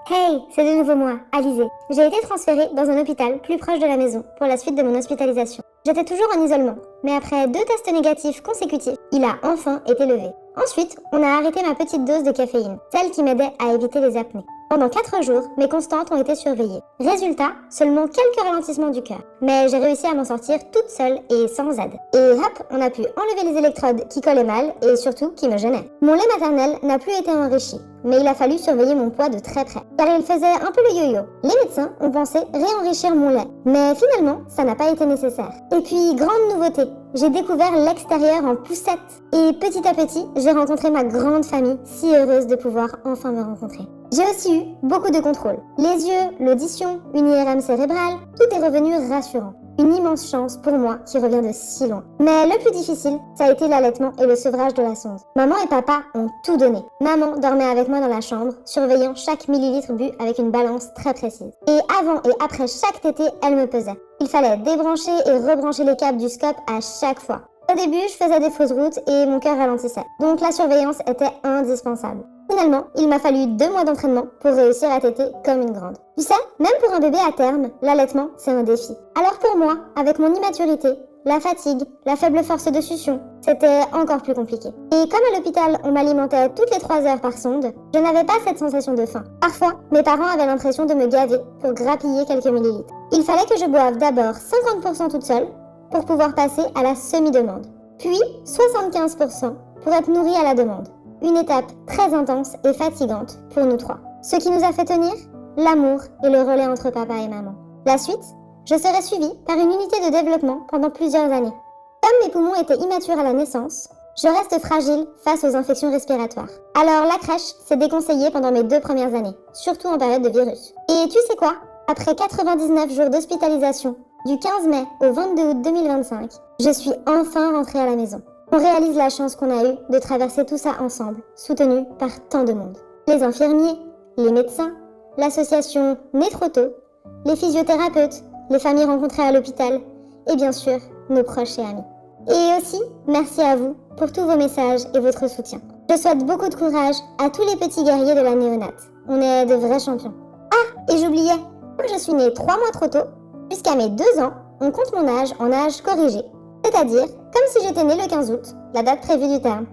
Hey, c'est de nouveau moi, Alizée. J'ai été transférée dans un hôpital plus proche de la maison pour la suite de mon hospitalisation. J'étais toujours en isolement, mais après 2 tests négatifs consécutifs, il a enfin été levé. Ensuite, on a arrêté ma petite dose de caféine, celle qui m'aidait à éviter les apnées. Pendant 4 jours, mes constantes ont été surveillées. Résultat, seulement quelques ralentissements du cœur. Mais j'ai réussi à m'en sortir toute seule et sans aide. Et hop, on a pu enlever les électrodes qui collaient mal et surtout qui me gênaient. Mon lait maternel n'a plus été enrichi, mais il a fallu surveiller mon poids de très près, car il faisait un peu le yo-yo. Les médecins ont pensé réenrichir mon lait, mais finalement, ça n'a pas été nécessaire. Et puis, grande nouveauté, j'ai découvert l'extérieur en poussette. Et petit à petit, j'ai rencontré ma grande famille, si heureuse de pouvoir enfin me rencontrer. J'ai aussi eu beaucoup de contrôles. Les yeux, l'audition, une IRM cérébrale, tout est revenu rassurant. Une immense chance pour moi qui revient de si loin. Mais le plus difficile, ça a été l'allaitement et le sevrage de la sonde. Maman et papa ont tout donné. Maman dormait avec moi dans la chambre, surveillant chaque millilitre bu avec une balance très précise. Et avant et après chaque tétée, elle me pesait. Il fallait débrancher et rebrancher les câbles du scope à chaque fois. Au début, je faisais des fausses routes et mon cœur ralentissait. Donc la surveillance était indispensable. Finalement, il m'a fallu 2 mois d'entraînement pour réussir à téter comme une grande. Tu sais, même pour un bébé à terme, l'allaitement, c'est un défi. Alors pour moi, avec mon immaturité, la fatigue, la faible force de succion, c'était encore plus compliqué. Et comme à l'hôpital, on m'alimentait toutes les 3 heures par sonde, je n'avais pas cette sensation de faim. Parfois, mes parents avaient l'impression de me gaver pour grappiller quelques millilitres. Il fallait que je boive d'abord 50% toute seule pour pouvoir passer à la semi-demande, puis 75% pour être nourrie à la demande. Une étape très intense et fatigante pour nous 3. Ce qui nous a fait tenir, l'amour et le relais entre papa et maman. La suite, je serai suivie par une unité de développement pendant plusieurs années. Comme mes poumons étaient immatures à la naissance, je reste fragile face aux infections respiratoires. Alors la crèche s'est déconseillée pendant mes 2 premières années, surtout en période de virus. Et tu sais quoi? Après 99 jours d'hospitalisation, du 15 mai au 22 août 2025, je suis enfin rentrée à la maison. On réalise la chance qu'on a eue de traverser tout ça ensemble, soutenus par tant de monde. Les infirmiers, les médecins, l'association Né Trop Tôt, les physiothérapeutes, les familles rencontrées à l'hôpital et bien sûr, nos proches et amis. Et aussi, merci à vous pour tous vos messages et votre soutien. Je souhaite beaucoup de courage à tous les petits guerriers de la néonate. On est de vrais champions. Ah, et j'oubliais, comme je suis née 3 mois trop tôt, jusqu'à mes 2 ans, on compte mon âge en âge corrigé. C'est-à-dire, comme si j'étais née le 15 août, la date prévue du terme.